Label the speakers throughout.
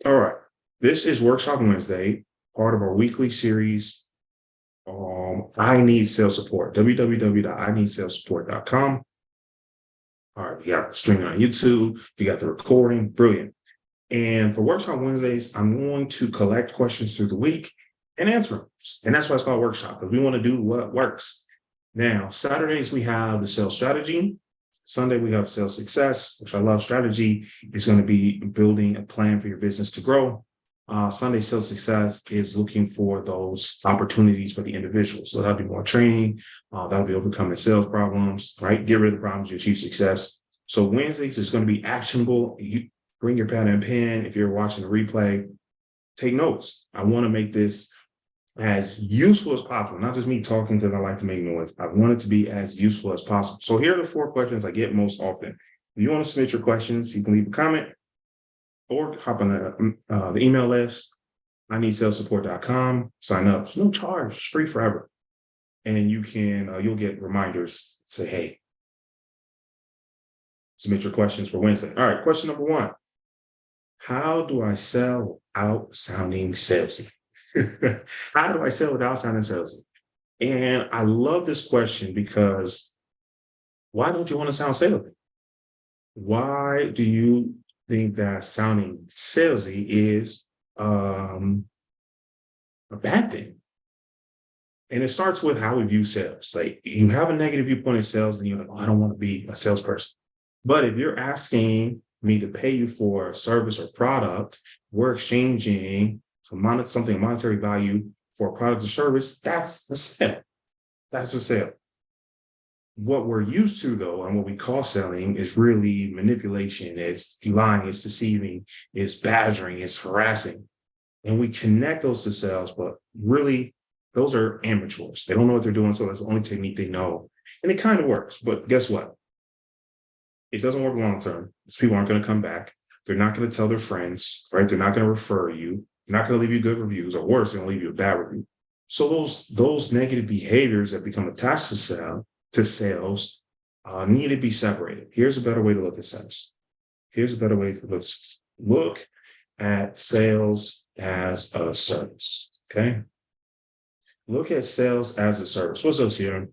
Speaker 1: All right. This is Workshop Wednesday, part of our weekly series. I need sales support. www.ineedsalessupport.com. All right, we got streaming on YouTube. We got the recording. Brilliant. And for Workshop Wednesdays, I'm going to collect questions through the week and answer them. And that's why it's called Workshop, because we want to do what works. Now, Saturdays, we have the sales strategy. Sunday, we have sales success, which I love. Strategy is going to be building a plan for your business to grow. Sunday sales success is looking for those opportunities for the individual. So that'll be more training. That'll be overcoming sales problems, right? Get rid of the problems, you achieve success. So Wednesdays is going to be actionable. You bring your pen and pen. If you're watching the replay, take notes. I want to make this as useful as possible, not just me talking because I like to make noise. I want it to be as useful as possible. So here are the 4 questions I get most often. If you want to submit your questions, you can leave a comment or hop on the email list. ineedsalessupport.com. Sign up. It's no charge. It's free forever. And you can you'll get reminders. Say, hey, submit your questions for Wednesday. All right. Question number 1. How do I sell without sounding salesy? How do I sell without sounding salesy? And I love this question because why don't you want to sound salesy? Why do you think that sounding salesy is a bad thing? And it starts with how we view sales. Like you have a negative viewpoint of sales, and you're like, oh, I don't want to be a salesperson. But if you're asking me to pay you for a service or product, we're exchanging something monetary value for a product or service, that's a sale. That's a sale. What we're used to, though, and what we call selling is really manipulation. It's lying, it's deceiving, it's badgering, it's harassing. And we connect those to sales, but really, those are amateurs. They don't know what they're doing, so that's the only technique they know. And it kind of works, but guess what? It doesn't work long term. These people aren't going to come back. They're not going to tell their friends, right? They're not going to refer you. They're not going to leave you good reviews, or worse, they're going to leave you a bad review. So those negative behaviors that become attached to sales need to be separated. Here's a better way to look at sales. Here's a better way to look at sales as a service. Okay. Look at sales as a service. What's this here?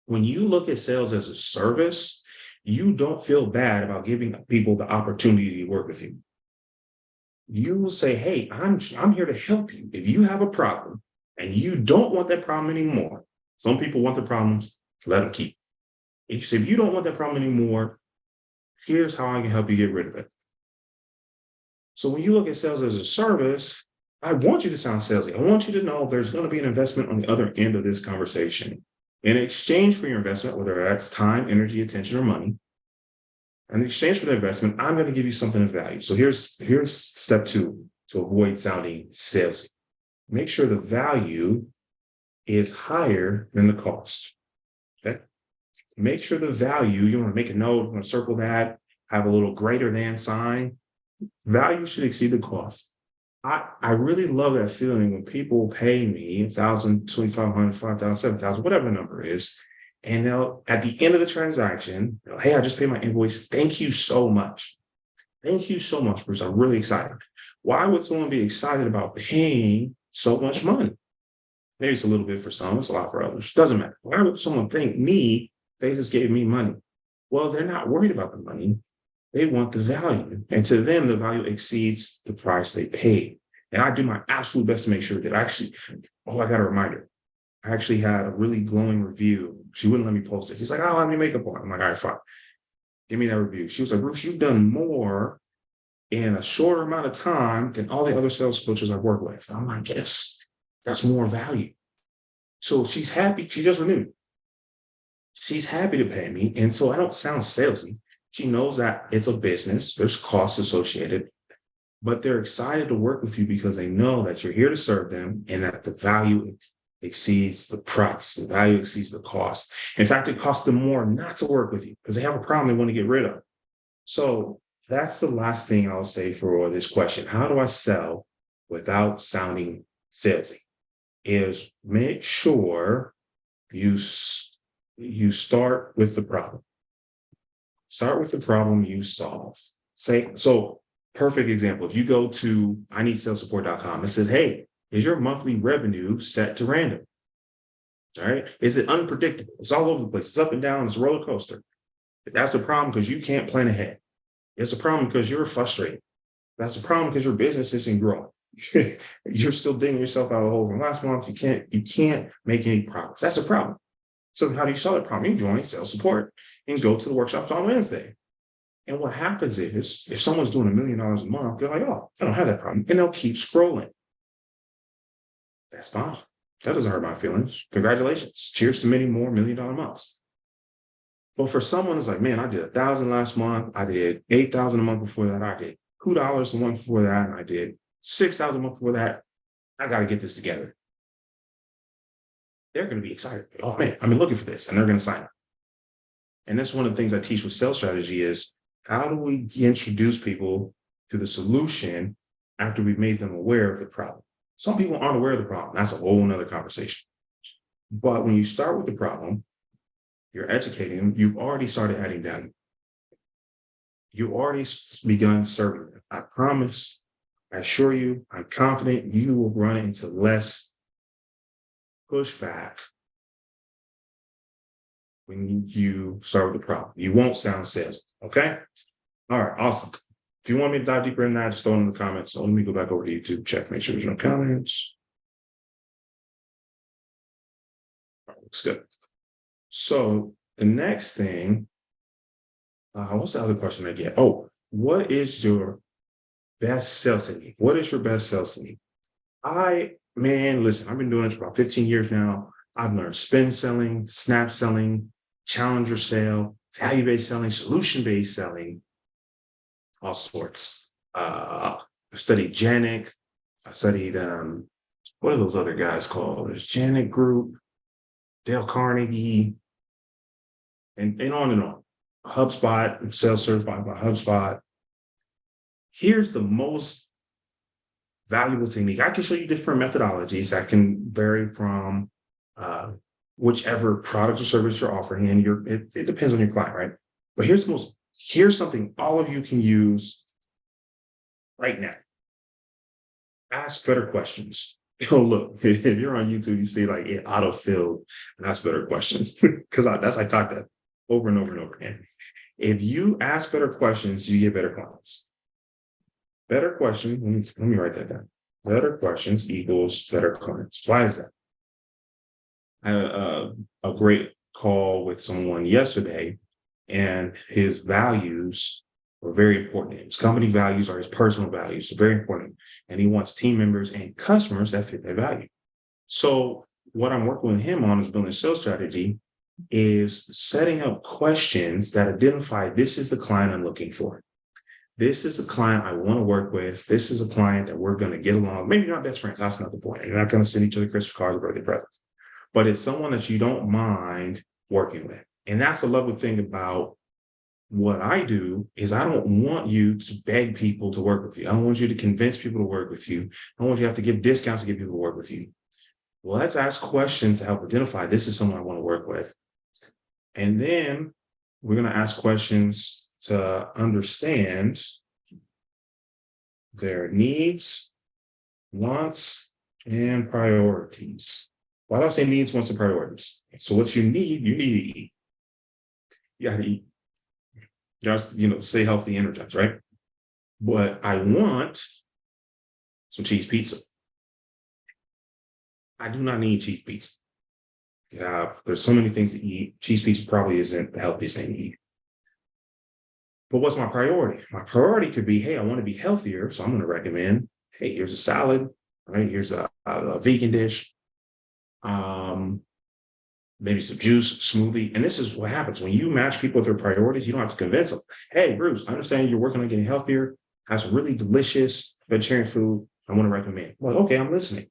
Speaker 1: When you look at sales as a service, you don't feel bad about giving people the opportunity to work with you. You will say, hey, I'm here to help you. If you have a problem and you don't want that problem anymore, some people want the problems, let them keep. If you don't want that problem anymore, here's how I can help you get rid of it. So when you look at sales as a service, I want you to sound salesy. I want you to know there's going to be an investment on the other end of this conversation. In exchange for your investment, whether that's time, energy, attention, or money, in exchange for the investment, I'm going to give you something of value. So here's step 2 to avoid sounding salesy. Make sure the value is higher than the cost. Okay. Make sure the value, you want to make a note, you want to circle that, have a little greater than sign. Value should exceed the cost. I really love that feeling when people pay me $1,000, $2,500, $5,000, $7,000, whatever the number is. And they'll, at the end of the transaction, hey, I just paid my invoice. Thank you so much. Thank you so much, Bruce. I'm really excited. Why would someone be excited about paying so much money? Maybe it's a little bit for some, it's a lot for others. Doesn't matter. Why would someone thank me? They just gave me money. Well, they're not worried about the money. They want the value. And to them, the value exceeds the price they paid. And I do my absolute best to make sure that I got a reminder. I actually had a really glowing review. She wouldn't let me post it. She's like, oh, let me make up on. I'm like, all right, fine. Give me that review. She was like, Bruce, you've done more in a shorter amount of time than all the other sales coaches I've worked with. I'm like, yes, that's more value. So she's happy. She just renewed. She's happy to pay me. And so I don't sound salesy. She knows that it's a business. There's costs associated, but they're excited to work with you because they know that you're here to serve them and that the value exceeds the price. The value exceeds the cost. In fact, it costs them more not to work with you because they have a problem they want to get rid of. So that's the last thing I'll say for this question. How do I sell without sounding salesy? Is make sure you start with the problem. Start with the problem you solve. So Perfect example. If you go to ineedsalessupport.com and said, hey, is your monthly revenue set to random? All right. Is it unpredictable? It's all over the place. It's up and down. It's a roller coaster. That's a problem because you can't plan ahead. It's a problem because you're frustrated. That's a problem because your business isn't growing. You're still digging yourself out of the hole from last month. You can't make any progress. That's a problem. So how do you solve that problem? You join sales support and go to the workshops on Wednesday. And what happens is if someone's doing $1 million a month, they're like, oh, I don't have that problem. And they'll keep scrolling. That's fine. That doesn't hurt my feelings. Congratulations. Cheers to many more $1 million months. But for someone who's like, man, I did 1,000 last month. I did 8,000 a month before that. I did $2 a month before that. And I did 6,000 a month before that. I got to get this together. They're going to be excited. Oh man, I've been looking for this, and they're going to sign up. And that's one of the things I teach with sales strategy is how do we introduce people to the solution after we've made them aware of the problem? Some people aren't aware of the problem. That's a whole nother conversation. But when you start with the problem, you're educating them, you've already started adding value. You already begun serving them. I promise, I assure you, I'm confident you will run into less pushback when you start with the problem. You won't sound salesy, okay? All right, awesome. If you want me to dive deeper in that, just throw it in the comments. So let me go back over to YouTube, check, make sure there's no comments. All right, looks good. So the next thing, what's the other question I get? Oh, what is your best sales technique? What is your best sales technique? Listen, I've been doing this for about 15 years now. I've learned spin selling, snap selling, challenger sale, value-based selling, solution-based selling, all sorts. I studied Janik. I studied, what are those other guys called? There's Janik Group, Dale Carnegie, and on and on. HubSpot, I'm sales certified by HubSpot. Here's the most valuable technique. I can show you different methodologies that can vary from whichever product or service you're offering, and it depends on your client, right? But here's something all of you can use right now. Ask better questions. Oh, look, if you're on YouTube, you see like it auto-filled and ask better questions because I talk that over and over and over again. If you ask better questions, you get better clients. Better questions, let me write that down. Better questions equals better clients. Why is that? I had a great call with someone yesterday, and his values were very important. His company values are his personal values, so very important. And he wants team members and customers that fit their value. So what I'm working with him on is building a sales strategy, is setting up questions that identify this is the client I'm looking for. This is a client I want to work with. This is a client that we're going to get along. Maybe you're not best friends. That's not the point. You're not going to send each other Christmas cards or birthday presents. But it's someone that you don't mind working with. And that's the lovely thing about what I do is I don't want you to beg people to work with you. I don't want you to convince people to work with you. I don't want you to have to give discounts to get people to work with you. Well, let's ask questions to help identify this is someone I want to work with. And then we're going to ask questions to understand their needs, wants, and priorities. Why do I say needs, wants, and priorities? So what you need to eat. You got to eat. Just, stay healthy, energized, right? But I want some cheese pizza. I do not need cheese pizza. There's so many things to eat. Cheese pizza probably isn't the healthiest thing to eat. But what's my priority? My priority could be, hey, I want to be healthier. So I'm going to recommend, hey, here's a salad, right? Here's a vegan dish. Maybe some juice, smoothie. And this is what happens when you match people with their priorities. You don't have to convince them. Hey, Bruce, I understand you're working on getting healthier. I have some really delicious vegetarian food I want to recommend. Well, okay, I'm listening.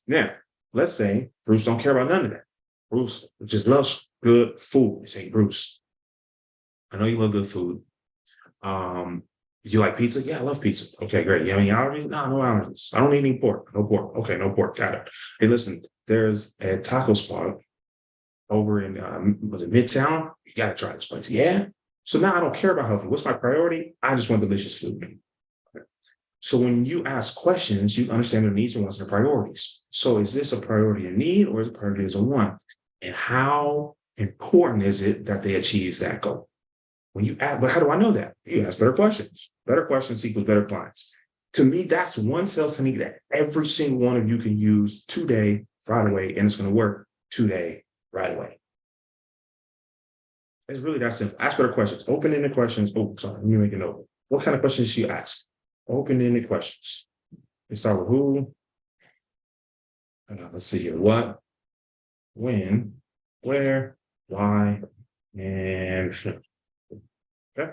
Speaker 1: Now, let's say Bruce don't care about none of that. Bruce just loves good food. They say, Bruce, I know you love good food. You like pizza? Yeah, I love pizza. Okay, great. You have any allergies? No allergies. I don't eat any pork. No pork. Okay, no pork. Got it. Hey, listen, there's a taco spot over in, was it Midtown? You got to try this place. Yeah. So now I don't care about healthy. What's my priority? I just want delicious food. So when you ask questions, you understand their needs and wants and their priorities. So is this a priority and need, or is it a priority as a want? And how important is it that they achieve that goal? When you ask, but how do I know that? You ask better questions. Better questions equals better clients. To me, that's one sales technique that every single one of you can use today, right away, and it's going to work today, right away. It's really that simple. Ask better questions. Open-ended questions. Oh, sorry, let me make a note. What kind of questions should you ask? Open-ended questions. Let's start with who. Let's see here. What, when, where, why, and okay.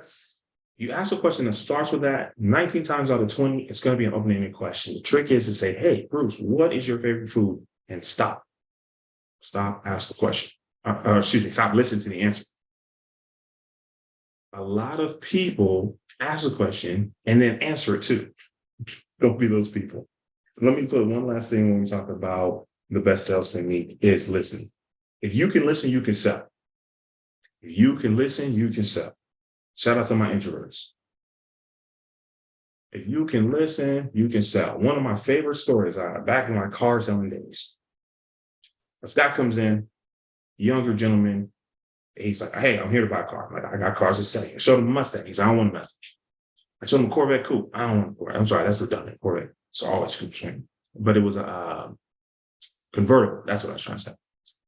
Speaker 1: You ask a question that starts with that, 19 times out of 20, it's going to be an open-ended question. The trick is to say, hey, Bruce, what is your favorite food? And stop. Stop, ask the question. Excuse me, stop listening to the answer. A lot of people ask a question and then answer it too. Don't be those people. Let me put one last thing when we talk about the best sales technique is listening. If you can listen, you can sell. If you can listen, you can sell. Shout out to my introverts. If you can listen, you can sell. One of my favorite stories, back in my car selling days. A guy comes in, younger gentleman. He's like, hey, I'm here to buy a car. I'm like, I got cars to sell you. I showed him a Mustang. He's like, I don't want a Mustang. I showed him a Corvette coupe. I don't want a Corvette. I'm sorry, that's redundant. Corvette. So always coupe train. But it was a convertible. That's what I was trying to say.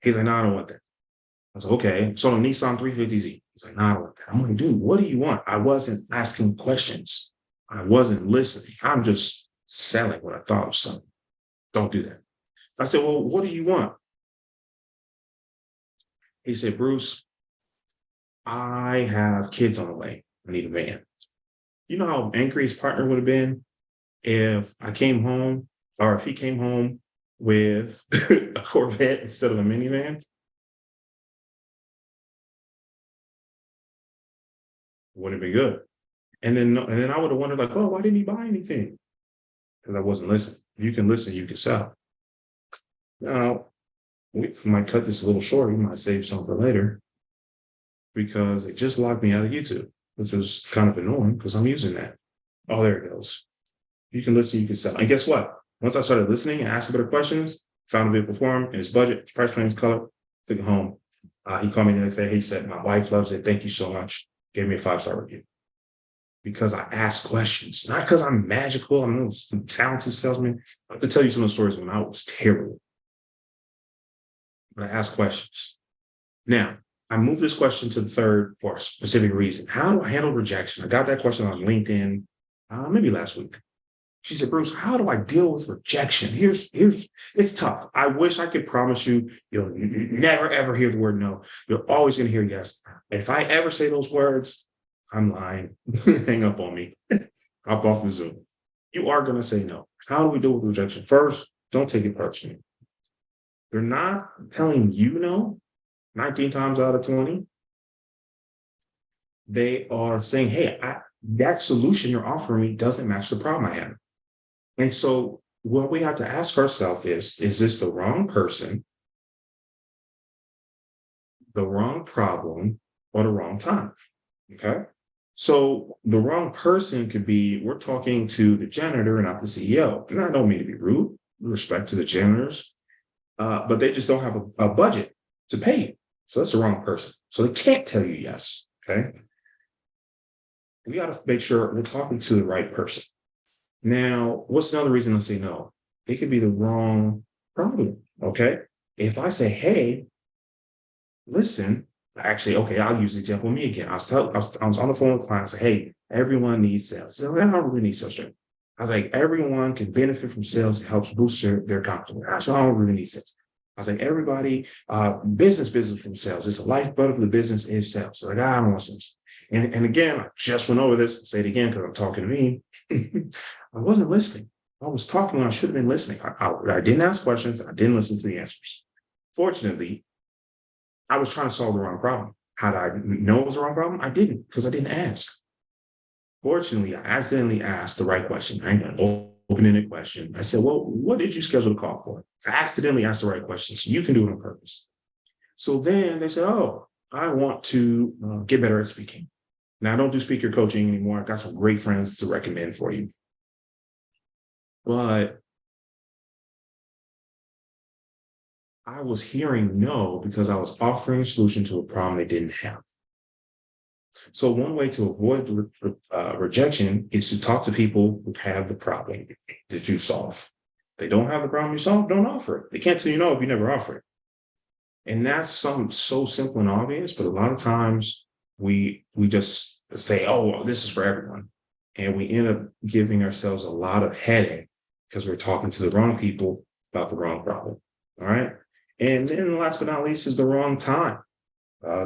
Speaker 1: He's like, no, I don't want that. I was like, okay. So a Nissan 350Z. He's like, no, I don't want that. I'm like, dude, what do you want? I wasn't asking questions. I wasn't listening. I'm just selling what I thought was something. Don't do that. I said, well, what do you want? He said, Bruce, I have kids on the way. I need a van. You know how angry his partner would have been if I came home, or if he came home with a Corvette instead of a minivan? Would have been good. And then I would have wondered, like, oh, why didn't he buy anything? Because I wasn't listening. If you can listen, you can sell. Now, we might cut this a little short. We might save some for later because it just locked me out of YouTube, which was kind of annoying because I'm using that. Oh, there it goes. You can listen, you can sell. And guess what? Once I started listening and asking better questions, found a vehicle for him in his budget, his price range, color, took it home. He called me the next day. He said, my wife loves it. Thank you so much. Gave me a 5-star review. Because I ask questions, not because I'm magical. I'm a talented salesman. I have to tell you some of the stories when I was terrible. But I ask questions. Now, I moved this question to the third for a specific reason. How do I handle rejection? I got that question on LinkedIn maybe last week. She said, Bruce, how do I deal with rejection? It's tough. I wish I could promise you, you'll never, ever hear the word no. You're always going to hear yes. If I ever say those words, I'm lying. Hang up on me. Hop off the Zoom. You are going to say no. How do we deal with rejection? First, don't take it personally. They're not telling you no 19 times out of 20. They are saying, hey, that solution you're offering me doesn't match the problem I have. And so what we have to ask ourselves is this the wrong person, the wrong problem, or the wrong time? Okay. So the wrong person could be, we're talking to the janitor and not the CEO. And I don't mean to be rude, respect to the janitors, but they just don't have a budget to pay you. So that's the wrong person. So they can't tell you yes. Okay. We got to make sure we're talking to the right person. Now, what's another reason to say no? It could be the wrong problem. Okay. If I say, hey, listen, actually, okay, I'll use the example of me again. I was on the phone with a client. I said, hey, everyone needs sales. So I don't really need sales training. I was like, everyone can benefit from sales. It helps boost their confidence. Actually, I don't really need sales. I was like, everybody, business from sales. It's the lifeblood of the business is sales. So like, I don't want sales. And again, I just went over this. I'll say it again because I'm talking to me. I wasn't listening. I was talking when I should have been listening. I didn't ask questions. I didn't listen to the answers. Fortunately, I was trying to solve the wrong problem. How did I know it was the wrong problem? I didn't, because I didn't ask. Fortunately, I accidentally asked the right question. I ain't an open-ended question. I said, well, what did you schedule the call for? I accidentally asked the right question, so you can do it on purpose. So then they said, oh, I want to get better at speaking. Now, I don't do speaker coaching anymore. I've got some great friends to recommend for you. But I was hearing no because I was offering a solution to a problem they didn't have. So one way to avoid rejection is to talk to people who have the problem that you solve. If they don't have the problem you solve, don't offer it. They can't tell you no if you never offer it. And that's something so simple and obvious, but a lot of times we just say, oh, well, this is for everyone. And we end up giving ourselves a lot of headache because we're talking to the wrong people about the wrong problem. All right. And then last but not least is the wrong time.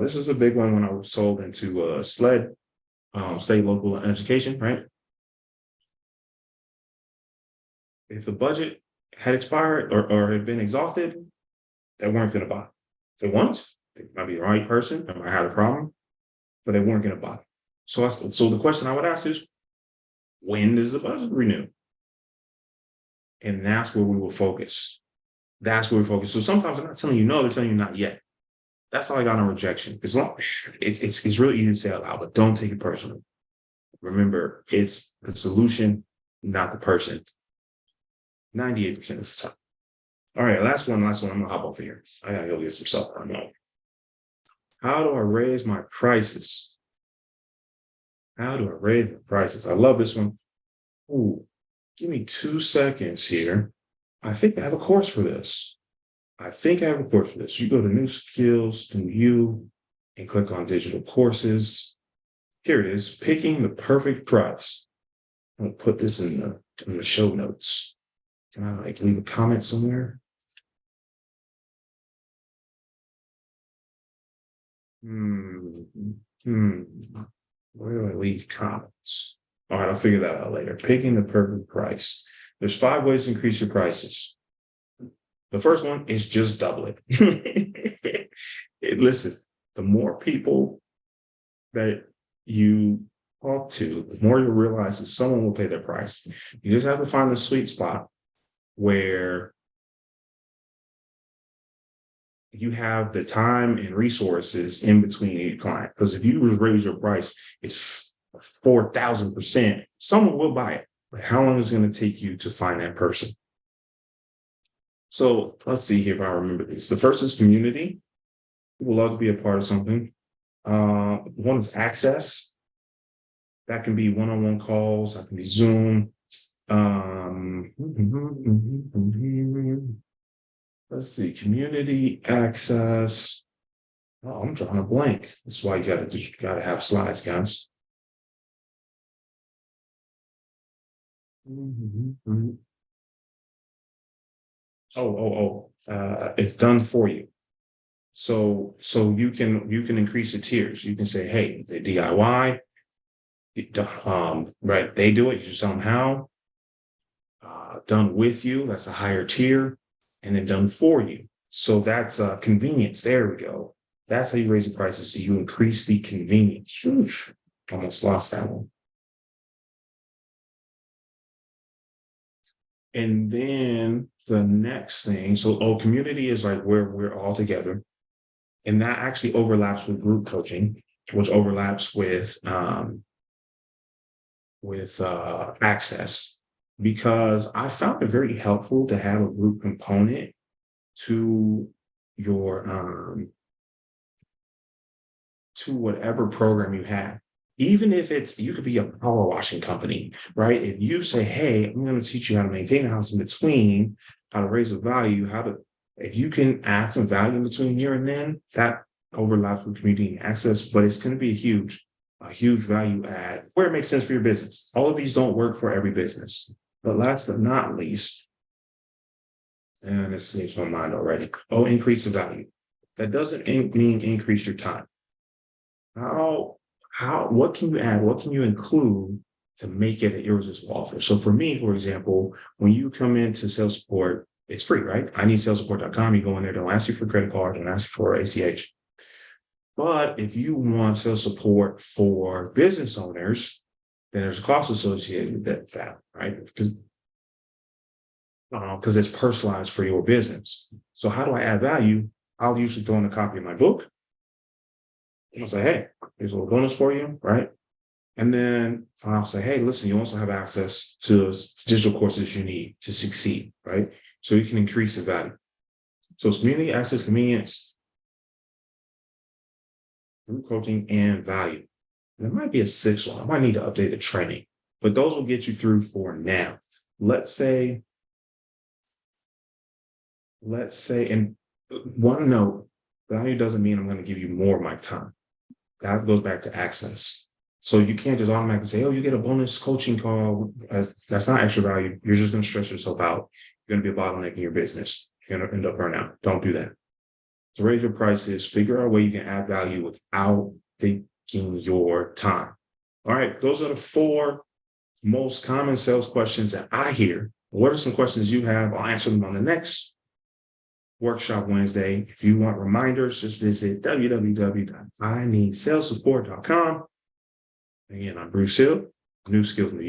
Speaker 1: This is a big one when I was sold into SLED, state, local education, right? If the budget had expired or had been exhausted, they weren't going to buy. They want, they might be the right person, they might have a problem, but they weren't going to buy. So the question I would ask is, when does the budget renew? And that's where we will focus. That's where we focus. So sometimes they're not telling you no, they're telling you not yet. That's how I got on rejection. It's really easy to say out loud, but don't take it personally. Remember, it's the solution, not the person. 98% of the time. All right, last one. I'm gonna hop off here. I gotta go get some supper. How do I raise my prices? How do I raise my prices? I love this one. Ooh, give me 2 seconds here. I think I have a course for this. You go to New Skills, New You, and click on Digital Courses. Here it is, Picking the Perfect Price. I'm gonna put this in the show notes. Can I leave a comment somewhere? Where do I leave comments? All right, I'll figure that out later. Picking the perfect price. There's 5 ways to increase your prices. The first one is just double it. Listen, the more people that you talk to, the more you'll realize that someone will pay their price. You just have to find the sweet spot where you have the time and resources in between each client. Because if you raise your price, it's 4,000%, someone will buy it. But how long is it going to take you to find that person? So let's see here if I remember these. The first is community. People love to be a part of something. One is access. That can be one-on-one calls. That can be Zoom. Let's see, community access. Oh, I'm drawing a blank. That's why you gotta have slides, guys. It's done for you. So you can increase the tiers. You can say, hey, the DIY, right? They do it. You just tell them how. Done with you. That's a higher tier, and then done for you. So that's convenience. There we go. That's how you raise the prices. So you increase the convenience. Oof, almost lost that one. And then the next thing, community is like where we're all together. And that actually overlaps with group coaching, which overlaps with access, because I found it very helpful to have a group component to your to whatever program you have. Even if you could be a power washing company, right? If you say, hey, I'm going to teach you how to maintain a house in between, how to raise the value, if you can add some value in between here and then, that overlaps with community access, but it's going to be a huge value add where it makes sense for your business. All of these don't work for every business. But last but not least, and it slips my mind already. Oh, increase the value. That doesn't mean increase your time. What can you add? What can you include to make it an irresistible offer? So for me, for example, when you come into sales support, it's free, right? I need salessupport.com. You go in there, don't ask you for credit card, don't ask you for ACH. But if you want sales support for business owners, then there's a cost associated with that, right? Because it's personalized for your business. So how do I add value? I'll usually throw in a copy of my book. And I'll say, hey, here's a little bonus for you, right? And then I'll say, hey, listen, you also have access to digital courses you need to succeed, right? So you can increase the value. So it's community access, convenience, group coaching, and value. There might be a sixth one. I might need to update the training, but those will get you through for now. Let's say, and one note, value doesn't mean I'm going to give you more of my time. That goes back to access. So you can't just automatically say, oh, you get a bonus coaching call. That's not extra value. You're just going to stress yourself out. You're going to be a bottleneck in your business. You're going to end up burning out. Don't do that. To raise your prices, figure out a way you can add value without taking your time. All right, those are the 4 most common sales questions that I hear. What are some questions you have? I'll answer them on the next Workshop Wednesday. If you want reminders, just visit www.ineedsalessupport.com. Again, I'm Bruce Hill, New Skills in the